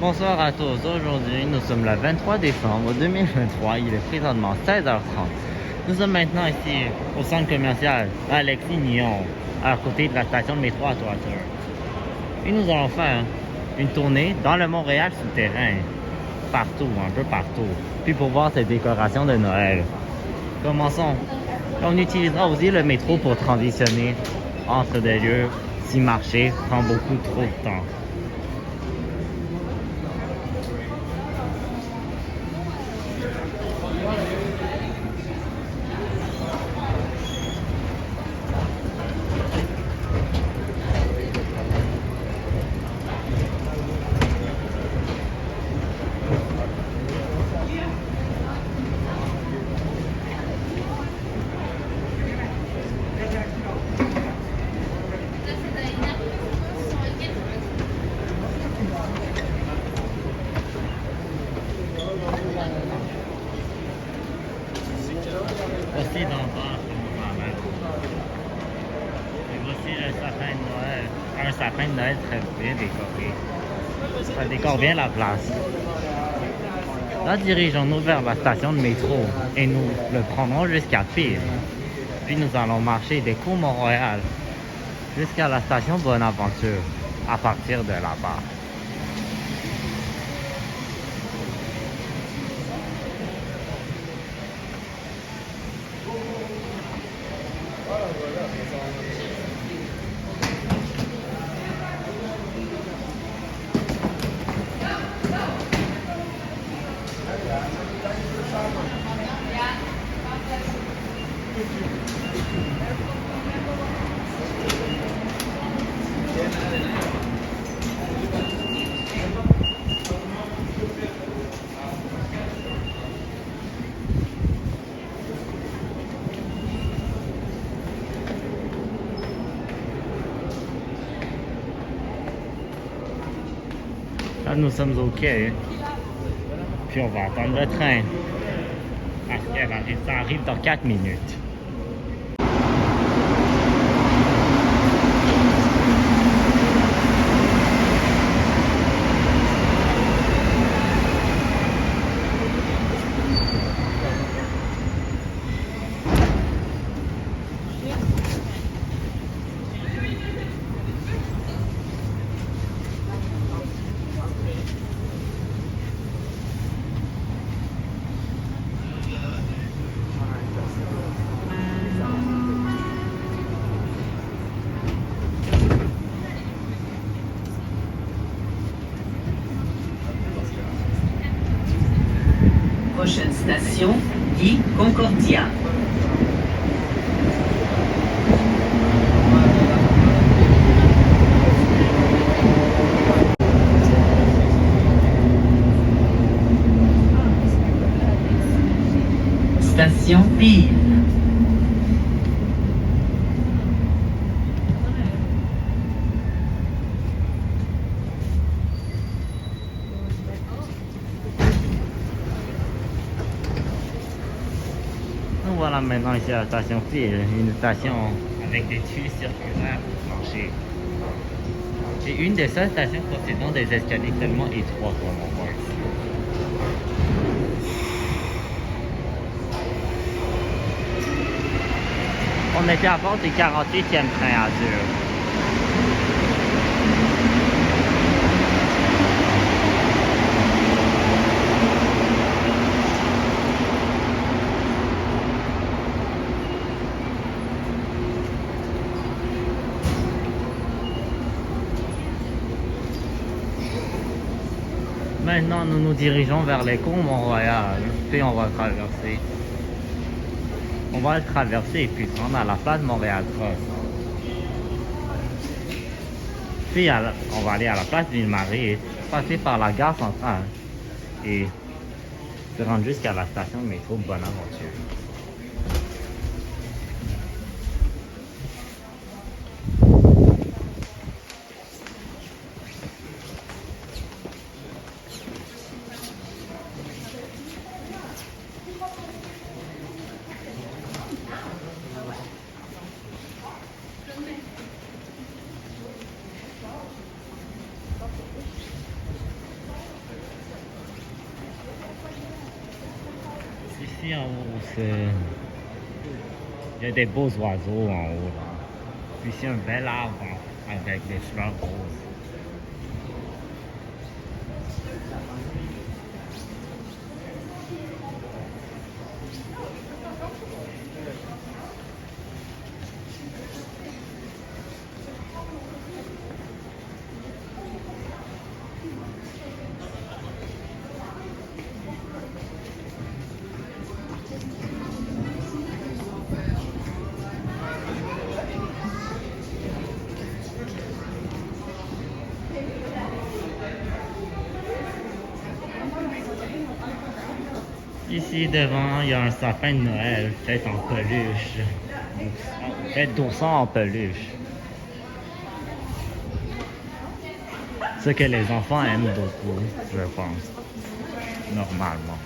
Bonsoir à tous. Aujourd'hui, nous sommes le 23 décembre 2023. Il est présentement 16h30. Nous sommes maintenant ici au centre commercial Alexis Nyon, à côté de la station de métro à Toiture. Et nous allons faire une tournée dans le Montréal souterrain. Partout, un peu partout. Puis pour voir ces décorations de Noël. Commençons. On utilisera aussi le métro pour transitionner entre des lieux si marcher prend beaucoup trop de temps. Voici dans le bar comme ça même. Et voici le sapin de Noël. Un sapin de Noël très bien décoré. Ça décore bien la place. Là, dirigeons-nous vers la station de métro et nous le prendrons jusqu'à Peel. Puis nous allons marcher des cours Mont-Royal jusqu'à la station Bonaventure à partir de là-bas. Là, nous sommes au quai. Puis on va attendre le train. Parce qu'elle arrive, ça arrive dans 4 minutes. Prochaine station, Guy Concordia. Station Peel. Nous voilà maintenant ici à la station Peel, une station avec des tuiles circulaires pour marcher. C'est une des seules stations possédant des escaliers tellement étroits comme on voit ici. On était à bord du 48e train à Dur. Maintenant, nous nous dirigeons vers les cours Mont-Royal. Puis on va traverser. On va le traverser et puis se rendre à la place Montréal-Cross. Puis on va aller à la place Ville-Marie, passer par la gare centrale et se rendre jusqu'à la station de métro Bonaventure. Ici en haut, c'est... Il y a des beaux oiseaux en haut. Là. Puis ici, un bel arbre avec des fleurs roses. Ici devant, il y a un sapin de Noël fait en peluche. Fait d'ourson en peluche. Ce que les enfants aiment beaucoup, je pense. Normalement.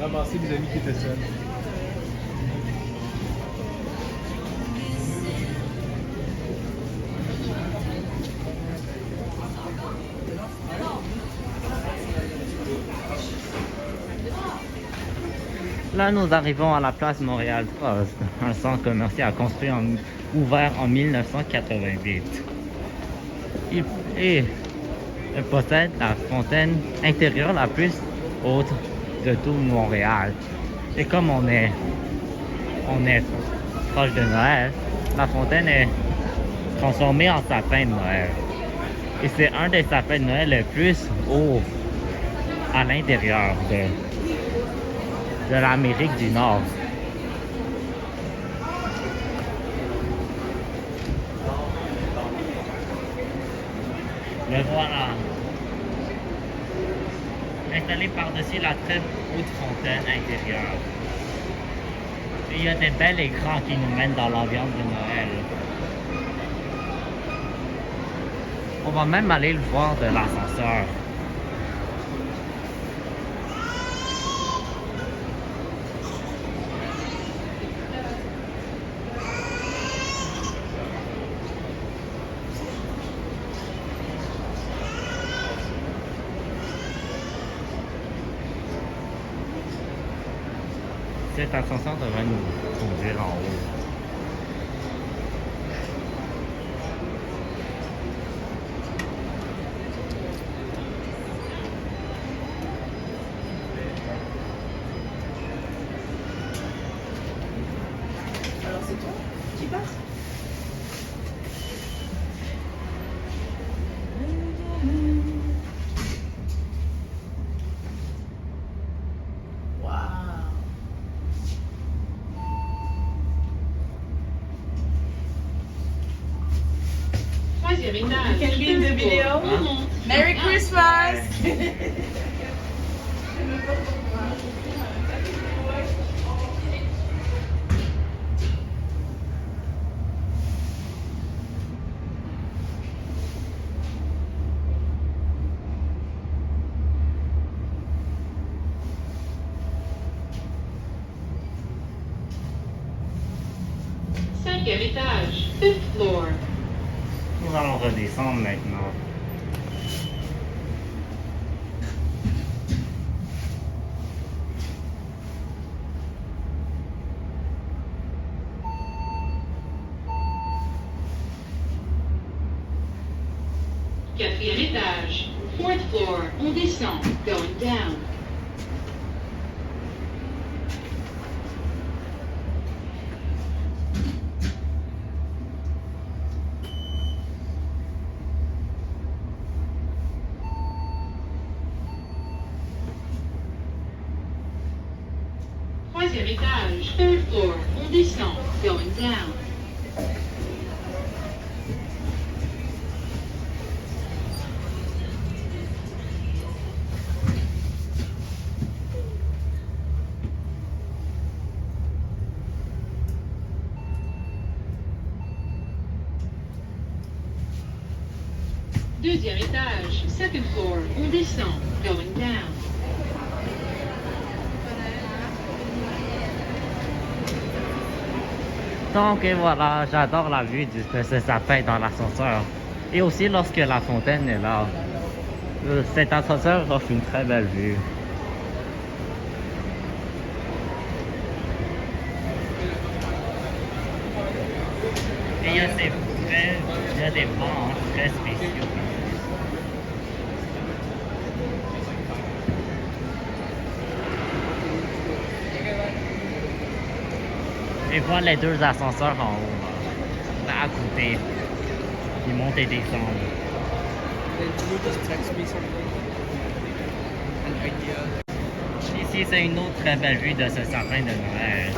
Ramasser mes amis qui étaient seuls. Là, nous arrivons à la place Montréal Post, un centre commercial construit ouvert en 1988. Il possède la fontaine intérieure la plus haute de tout Montréal. Et comme on est proche de Noël, la fontaine est transformée en sapin de Noël. Et c'est un des sapins de Noël les plus hauts à l'intérieur de l'Amérique du Nord. Le voilà. Installé par-dessus la très haute fontaine intérieure. Et il y a des bels écrans qui nous mènent dans l'ambiance de Noël. On va même aller le voir de l'ascenseur. Cette ascenseur devrait nous conduire en haut. Alors c'est toi qui passes. Troisième étage. Can be in the video. Merry Christmas. Cinquième étage. Fifth floor. Nous allons redescendre maintenant. Quatrième étage. Fourth floor. On descend. Going down. Troisième étage, third floor. On descend, going down. Deuxième étage, second floor. On descend, going down. Donc et voilà, j'adore la vue de ce sapin dans l'ascenseur. Et aussi lorsque la fontaine est là. Cet ascenseur offre une très belle vue. Et il y a des bancs très spéciaux. Et voilà les deux ascenseurs en haut, là, à côté. Ils montent et descendent. Can you just text me something? An idea. Ici, c'est une autre très belle vue de ce sapin de Noël.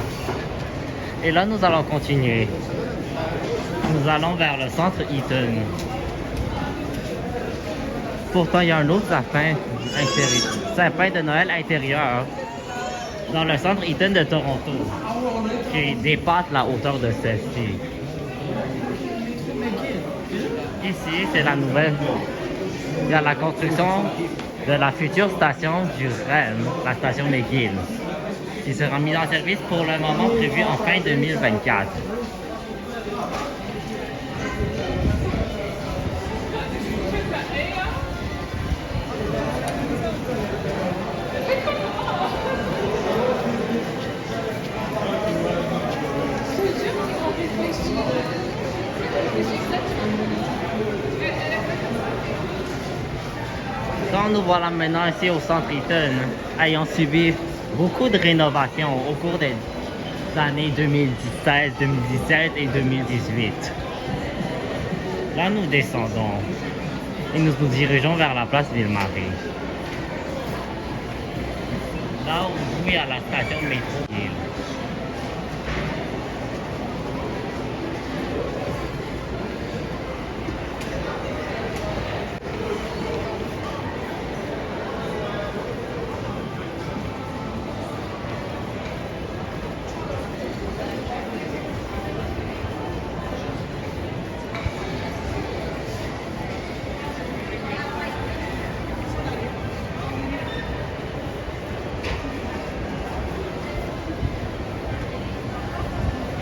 Et là, nous allons continuer. Nous allons vers le centre Eaton. Pourtant, il y a un autre sapin de Noël intérieur dans le centre Eaton de Toronto qui dépasse la hauteur de celle-ci. Ici, c'est la nouvelle. Il y a la construction de la future station du REM, la station McGill, qui sera mise en service pour le moment prévu en fin 2024. Donc nous voilà maintenant ici au centre Eaton, ayant subi beaucoup de rénovations au cours des années 2016, 2017 et 2018. Là nous descendons et nous nous dirigeons vers la place Ville-Marie. Là où il y a la station de métro Ville.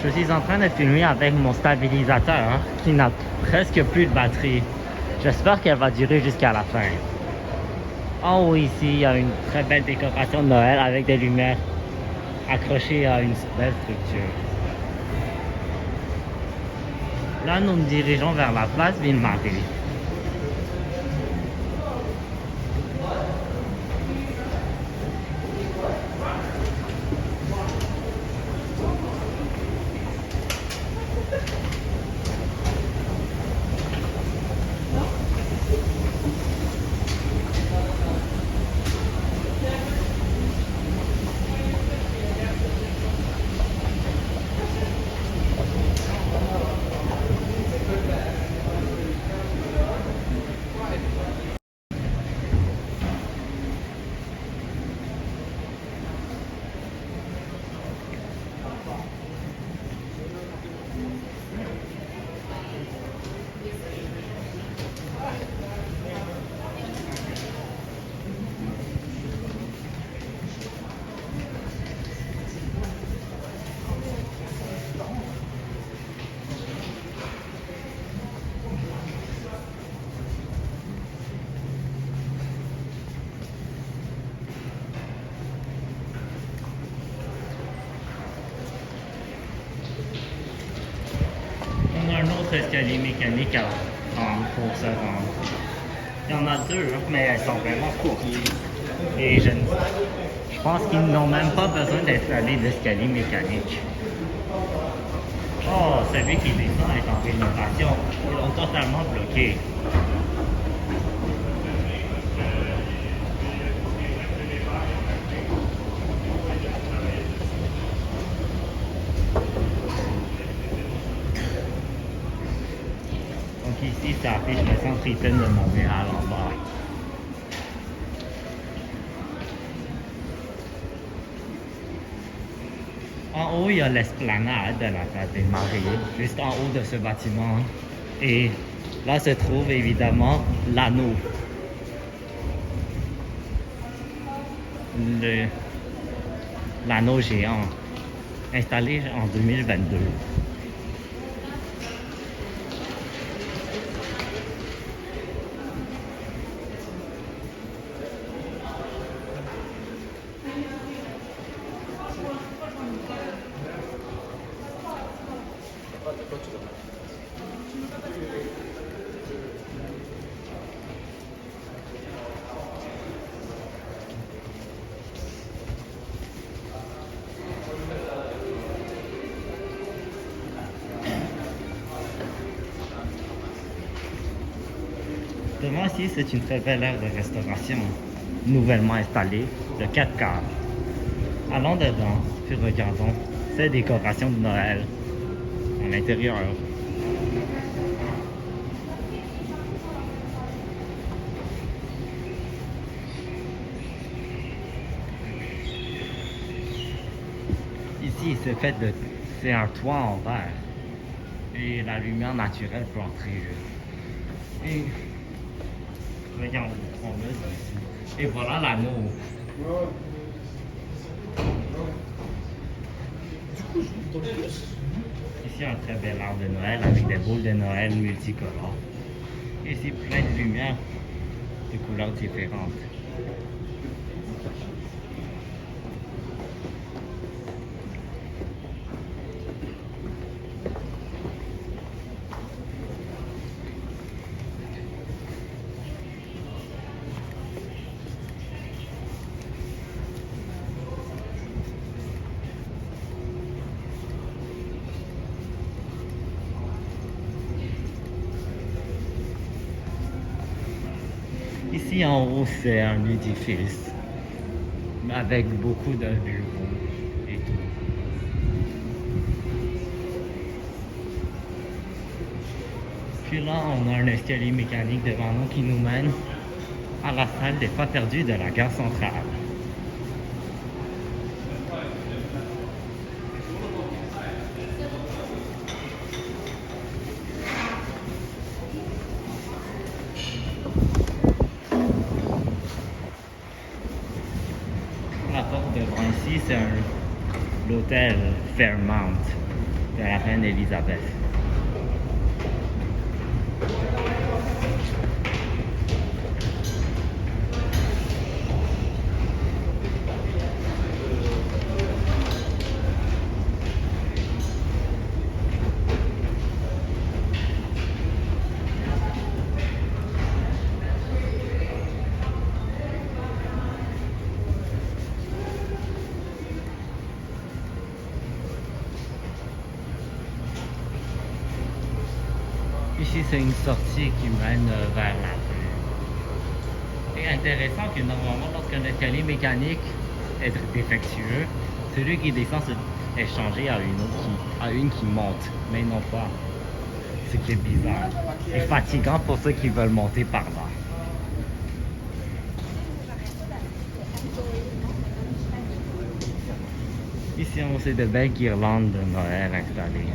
Je suis en train de filmer avec mon stabilisateur qui n'a presque plus de batterie. J'espère qu'elle va durer jusqu'à la fin. En haut ici, il y a une très belle décoration de Noël avec des lumières accrochées à une belle structure. Là, nous nous dirigeons vers la place Ville-Marie. Un autre escalier mécanique à prendre pour se rendre. Il y en a deux, mais elles sont vraiment courtes. Et je pense qu'ils n'ont même pas besoin d'installer d'escalier mécanique. Oh, celui qui descend est en rénovation. Ils l'ont totalement bloqué. ça affiche le centre Eaton de Montréal en bas. En haut, il y a l'esplanade de la place des Marais, juste en haut de ce bâtiment. Et là se trouve évidemment l'anneau. L'anneau géant, installé en 2022. Devant ici, c'est une très belle aire de restauration, nouvellement installée, de 4 quarts. Allons dedans, puis regardons ces décorations de Noël à l'intérieur. Ici, c'est un toit en verre et la lumière naturelle peut entrer. Et regarde, on le ici. Et voilà l'anneau. Ici, un très bel arbre de Noël avec des boules de Noël multicolores. Ici, plein de lumière de couleurs différentes. Ici en haut, c'est un édifice avec beaucoup de bureaux et tout. Puis là, on a un escalier mécanique devant nous qui nous mène à la salle des pas perdus de la gare centrale. La porte devant ici, c'est l'hôtel Fairmount de la reine Elisabeth. Ici, c'est une sortie qui mène vers la rue. C'est intéressant que normalement, lorsqu'un escalier mécanique est défectueux, celui qui descend est changé à une qui monte, mais non pas. Ce qui est bizarre et fatigant pour ceux qui veulent monter par là. Ici, on sait de belles guirlandes de Noël installées.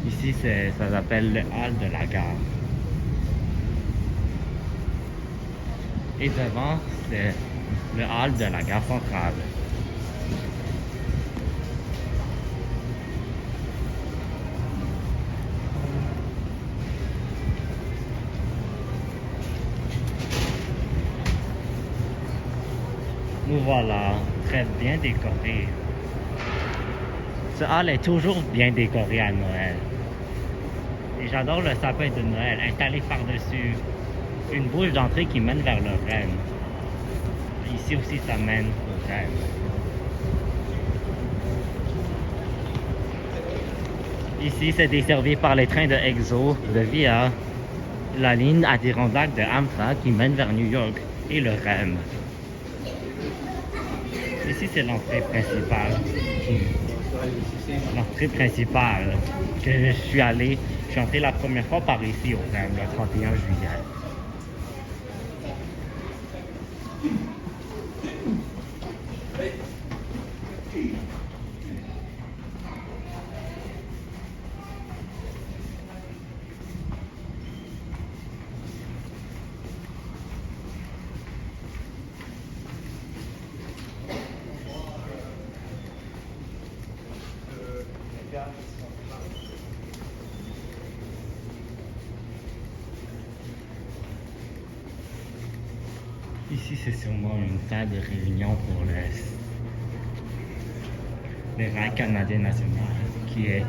Ici, ça s'appelle le hall de la gare. Et devant, c'est le hall de la gare centrale. Nous voilà, très bien décoré. Ce hall est toujours bien décoré à Noël. Et j'adore le sapin de Noël installé par-dessus une bouche d'entrée qui mène vers le Rennes. Ici aussi, ça mène au Rennes. Ici, c'est desservi par les trains de EXO, de VIA, la ligne Adirondack de Amtrak qui mène vers New York et le Rennes. Ici, c'est l'entrée principale. L'entrée principale que je suis allé Je suis entré la première fois par ici au REM, le 31 juillet. Ici, c'est sûrement une salle de réunion pour les rangs canadiens nationaux qui est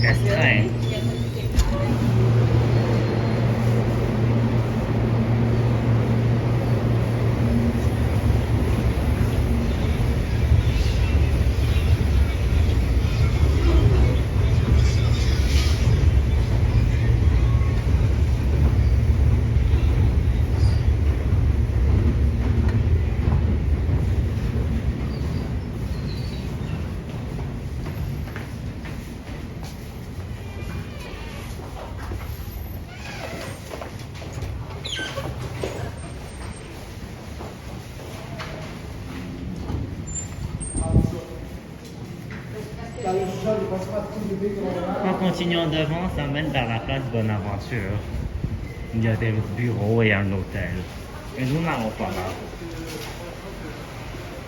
restreint. En continuant devant, ça mène vers la place Bonaventure. Il y a des bureaux et un hôtel. Et nous n'allons pas là.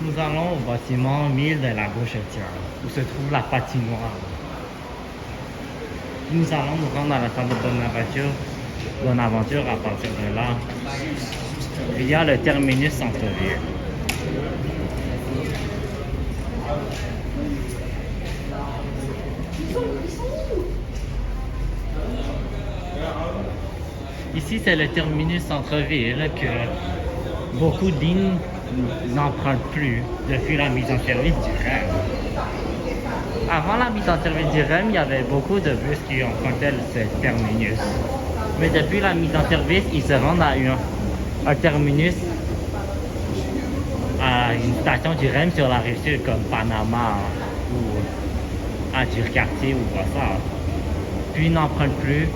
Nous allons au bâtiment 1000 de la Gauchetière, où se trouve la patinoire. Nous allons nous rendre à la salle de Bonaventure à partir de là. Il y a le terminus centre-ville. Ici, c'est le terminus centre-ville que beaucoup de lignes n'empruntent plus depuis la mise en service du REM. Avant la mise en service du REM, il y avait beaucoup de bus qui empruntaient ce terminus. Mais depuis la mise en service, ils se rendent à un terminus, à une station du REM sur la rive sud, comme Panama ou à Durcartier ou Brossard. Puis ils n'empruntent plus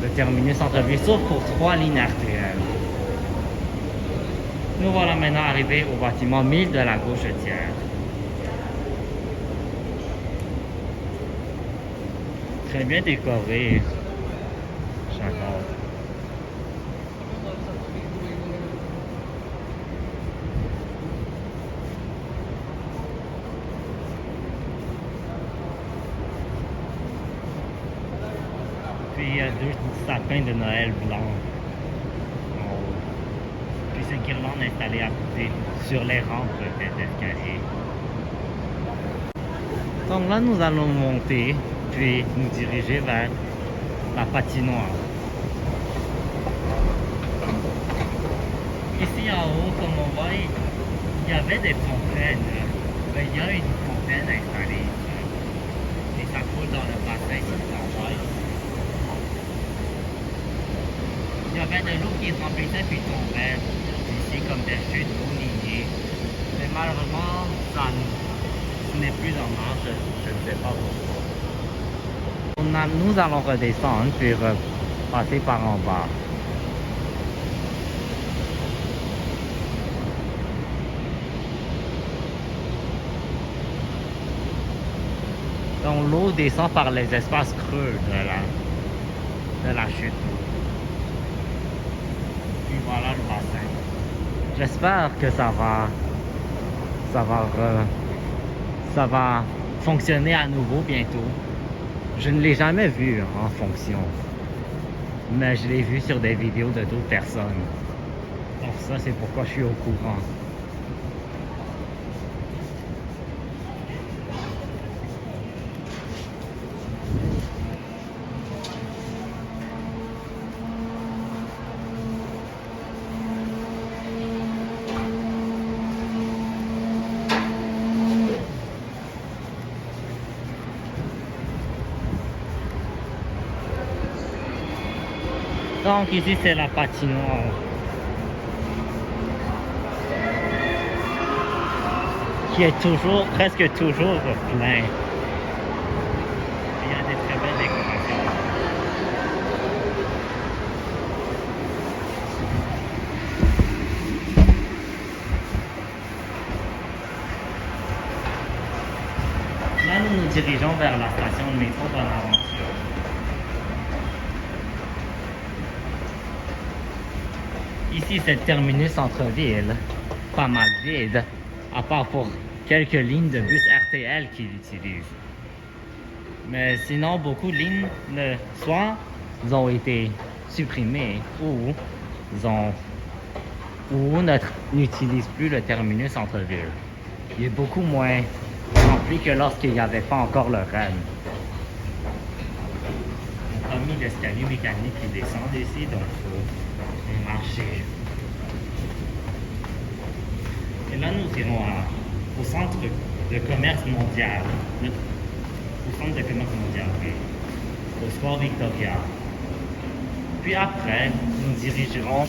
le terminus centre-ville, sauf pour 3 lignes RTL. Nous voilà maintenant arrivés au bâtiment 1000 de la Gauchetière. Très bien décoré. J'adore. Puis il y a 2 sapins de Noël blancs. Puis cette guirlande installée à côté sur les rampes d'escalier. Donc là, nous allons monter, puis nous diriger vers la patinoire. Ici en haut, comme on voit, il y avait des fontaines. Mais il y a une fontaine installée. Et ça coule dans le bassin qui s'en va. Il y avait de l'eau qui se remplissait puis tombait ici comme des chutes d'eau lignée. Mais malheureusement, ce n'est plus en marche, je ne sais pas pourquoi. Nous allons redescendre puis passer par en bas. Donc l'eau descend par les espaces creux de la chute. Puis voilà le bassin. J'espère que ça va fonctionner à nouveau bientôt. Je ne l'ai jamais vu en fonction, mais je l'ai vu sur des vidéos de d'autres personnes. Donc ça, c'est pourquoi je suis au courant. Donc ici c'est la patinoire. Qui est toujours, presque toujours plein. Il y a des très belles décorations. nous nous dirigeons vers la station de métro Bonaventure. Ici, c'est le terminus centre-ville, pas mal vide, à part pour quelques lignes de bus RTL qui l'utilisent. Mais sinon, beaucoup de lignes, soit ont été supprimées ou n'utilisent plus le terminus centre-ville. Il est beaucoup moins rempli que lorsqu'il n'y avait pas encore le REM. On a mis l'escalier mécanique qui descend ici, donc il faut marcher. Et là, nous irons au centre de commerce mondial. Au centre de commerce mondial, oui. Au Square Victoria. Puis après, nous dirigerons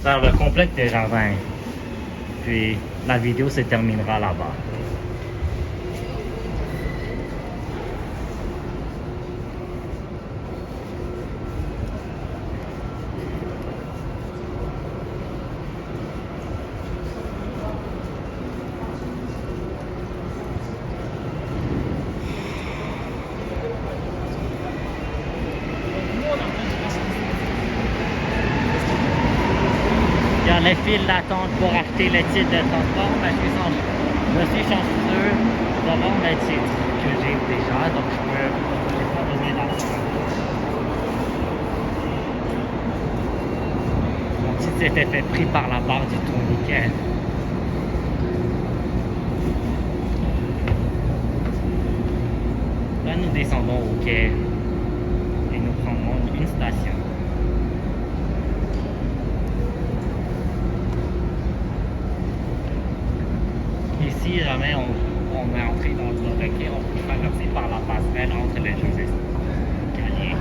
vers le complexe des jardins. Puis la vidéo se terminera là-bas. Il y a les files d'attente pour acheter le titre de transport, mais je suis chanceux d'avoir le titre que j'ai déjà, donc je n'ai pas besoin d'attendre. Mon titre s'était fait pris par la barre du tourniquet. Là, nous descendons au quai et nous prendrons une station. Si jamais on est entré dans le quai, on peut traverser par la passerelle entre les deux escaliers.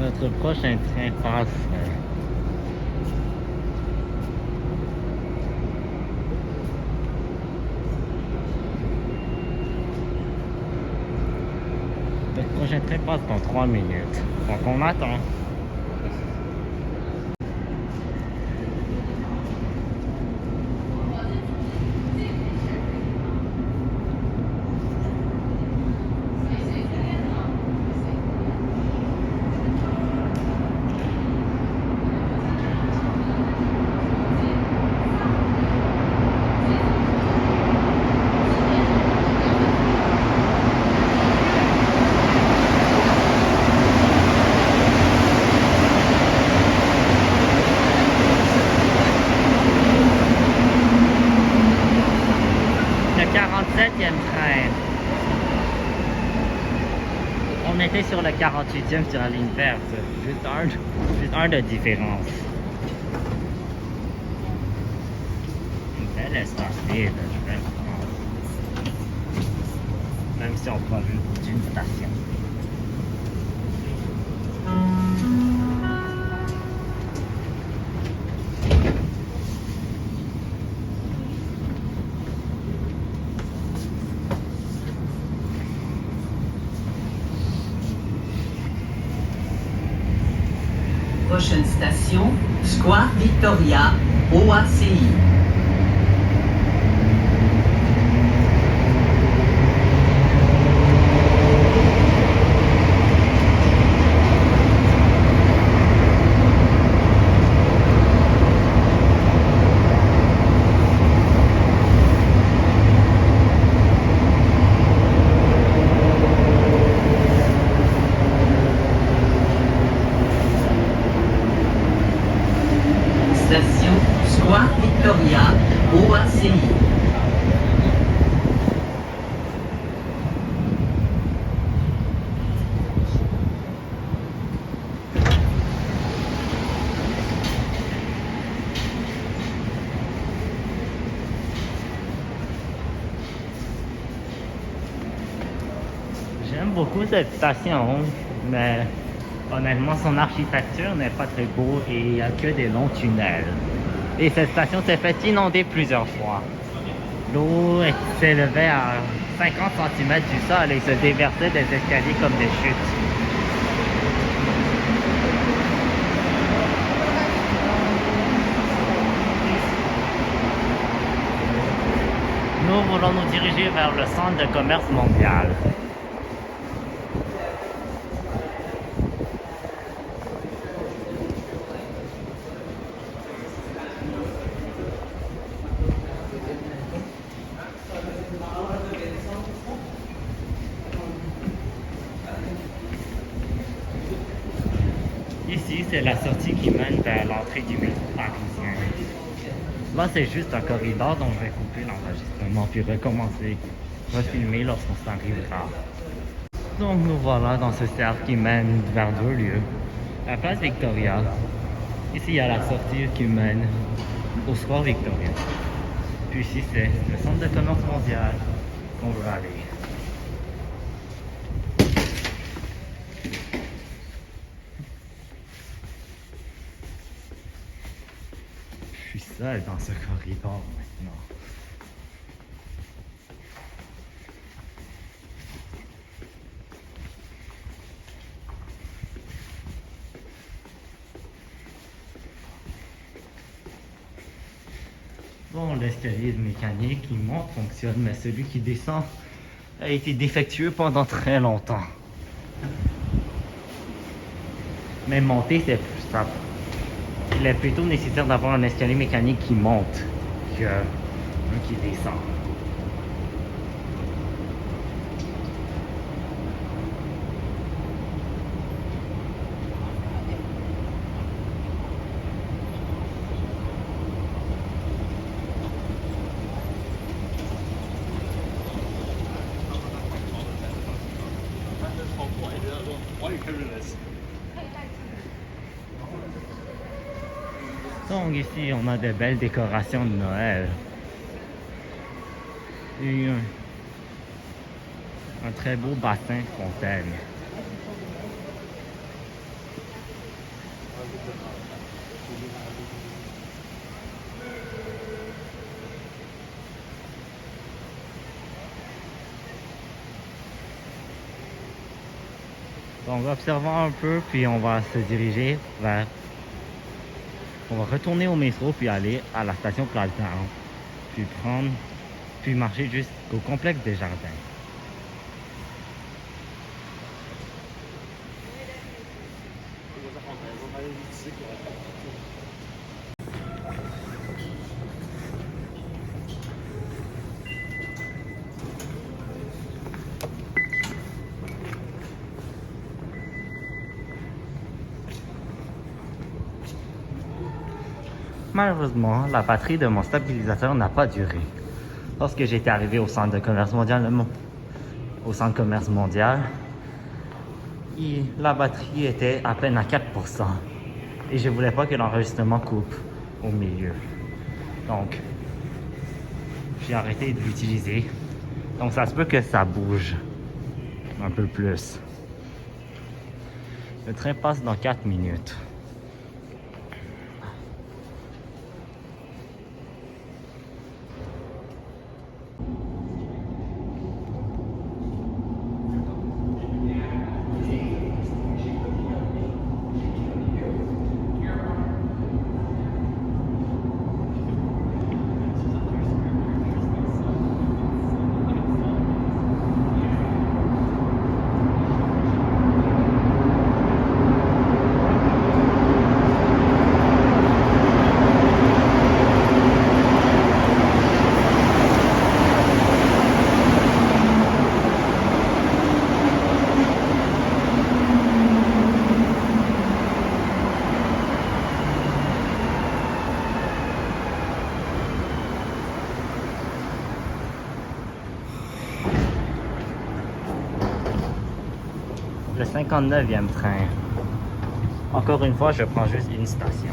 Notre prochain train passe. Le prochain train passe dans 3 minutes. Donc on attend. Le 47e train. On était sur le 48e sur la ligne verte. Juste un de différence. Une belle espace vide, je vais le prendre. Même si on prend juste d'une station. Prochaine station, Square Victoria, OACI. Station Square Victoria, OACI. J'aime beaucoup cette station, mais honnêtement, son architecture n'est pas très beau et il n'y a que des longs tunnels. Et cette station s'est fait inonder plusieurs fois. L'eau s'élevait à 50 cm du sol et se déversaient des escaliers comme des chutes. Nous voulons nous diriger vers le centre de commerce mondial. Ici, c'est la sortie qui mène vers l'entrée du métro parisien. Là, c'est juste un corridor dont je vais couper l'enregistrement puis recommencer, refilmer lorsqu'on s'arrivera. Donc, nous voilà dans ce cercle qui mène vers deux lieux. La place Victoria. Ici, il y a la sortie qui mène au Square Victoria. Puis ici, c'est le centre de commerce mondial qu'on veut aller. Je suis seul dans ce corridor maintenant. Bon, l'escalier de mécanique qui monte fonctionne, mais celui qui descend a été défectueux pendant très longtemps. Mais monter, c'est plus simple. Il est plutôt nécessaire d'avoir un escalier mécanique qui monte qu'un qui descend. Donc ici, on a de belles décorations de Noël. Et un très beau bassin fontaine. Donc observons un peu, puis on va se diriger vers... On va retourner au métro, puis aller à la station Place d'Armes, puis marcher jusqu'au complexe des jardins. Malheureusement, la batterie de mon stabilisateur n'a pas duré. Lorsque j'étais arrivé au centre de commerce mondial, la batterie était à peine à 4%. Et je voulais pas que l'enregistrement coupe au milieu. Donc, j'ai arrêté de l'utiliser. Donc, ça se peut que ça bouge un peu plus. Le train passe dans 4 minutes. Le 59e train. Encore une fois, je prends juste une station.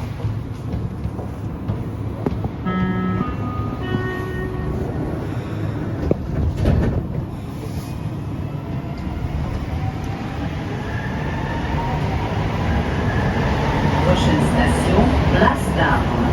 Prochaine station, Place d'Armes.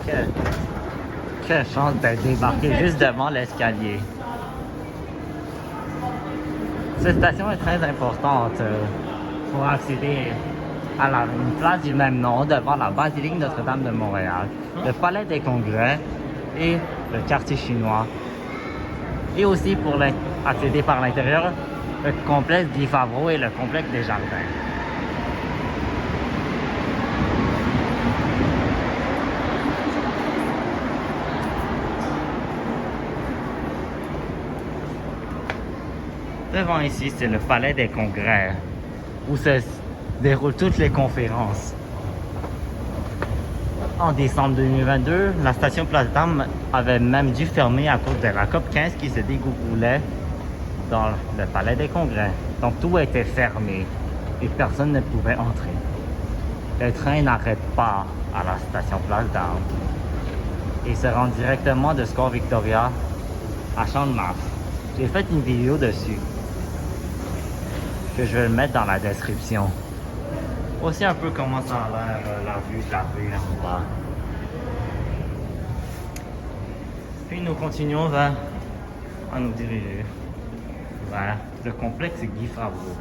Quelle chance d'être débarqué juste devant l'escalier. Cette station est très importante pour accéder à une place du même nom devant la basilique Notre-Dame de Montréal, le palais des congrès et le quartier chinois. Et aussi pour accéder par l'intérieur, le complexe Guy Favreau et le complexe des Jardins. Devant ici, c'est le palais des congrès, où se déroulent toutes les conférences. En décembre 2022, la station Place d'Armes avait même dû fermer à cause de la COP 15 qui se déroulait dans le palais des congrès. Donc tout était fermé et personne ne pouvait entrer. Le train n'arrête pas à la station Place d'Armes et se rend directement de Score Victoria à Champ de Mars. J'ai fait une vidéo dessus que je vais mettre dans la description. Aussi un peu comment ça a l'air la vue de la rue en bas. Puis nous continuons à nous diriger vers le complexe Guy Favreau.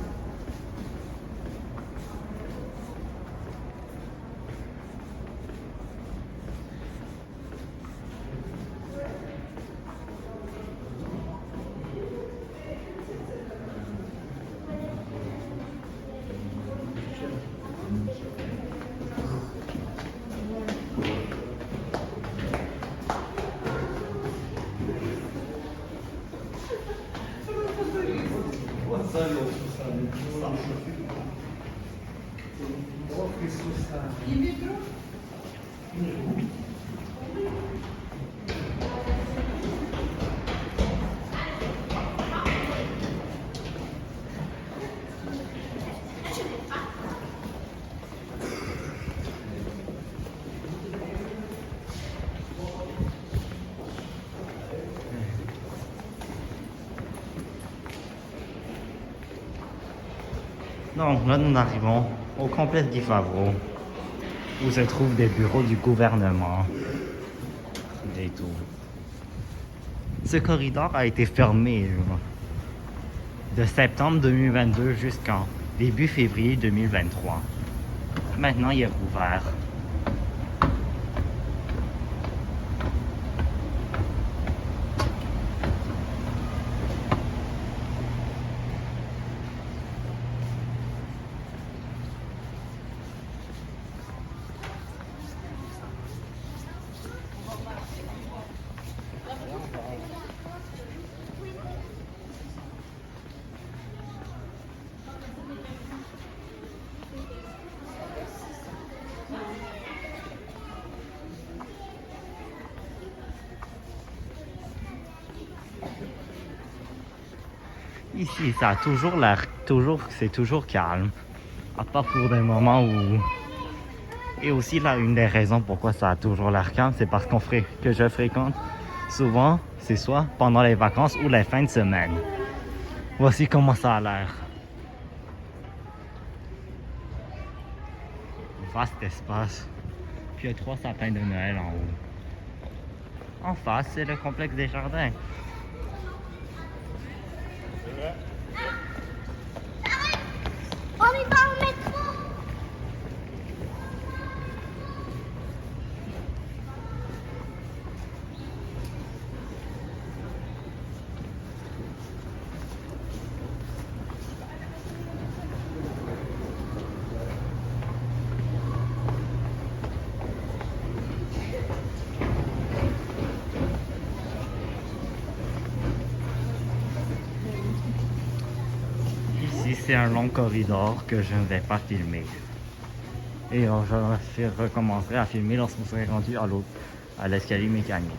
Donc là, nous arrivons au complexe Guy Favreau, où se trouvent des bureaux du gouvernement et tout. Ce corridor a été fermé de septembre 2022 jusqu'en début février 2023. Maintenant, il est rouvert. Ici, ça a toujours l'air, c'est toujours calme, à part pour des moments où... Et aussi là, une des raisons pourquoi ça a toujours l'air calme, c'est parce que je fréquente souvent, c'est soit pendant les vacances ou les fins de semaine. Voici comment ça a l'air. Vaste espace. Puis il y a 3 sapins de Noël en haut. En face, c'est le complexe des Jardins. On y va au métro. Ici, c'est un long corridor que je ne vais pas filmer. Et je recommencerai à filmer lorsque vous serez rendu à l'escalier mécanique.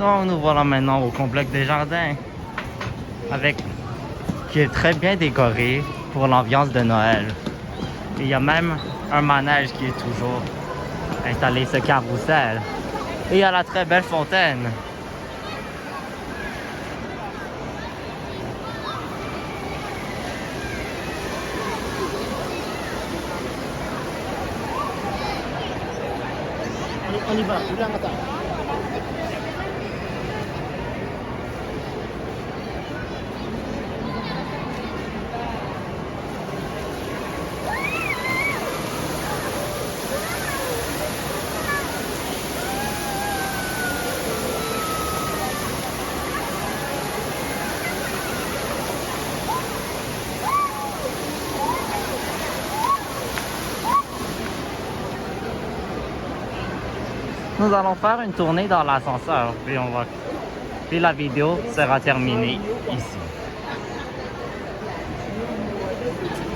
Donc nous voilà maintenant au complexe des jardins, qui est très bien décoré pour l'ambiance de Noël. Et il y a même un manège qui est toujours installé, ce carrousel. Et il y a la très belle fontaine. On y va, ulang ata. Nous allons faire une tournée dans l'ascenseur, puis la vidéo sera terminée ici.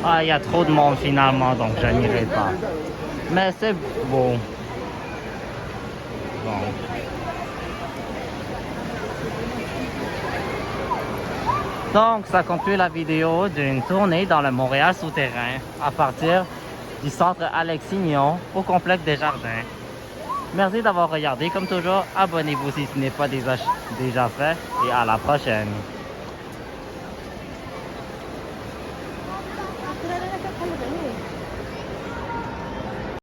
Ah, il y a trop de monde finalement, donc je n'irai pas. Mais c'est beau. Bon. Donc, ça conclut la vidéo d'une tournée dans le Montréal souterrain à partir du centre Alexis-Nihon au complexe des jardins. Merci d'avoir regardé. Comme toujours, abonnez-vous si ce n'est pas déjà fait et à la prochaine.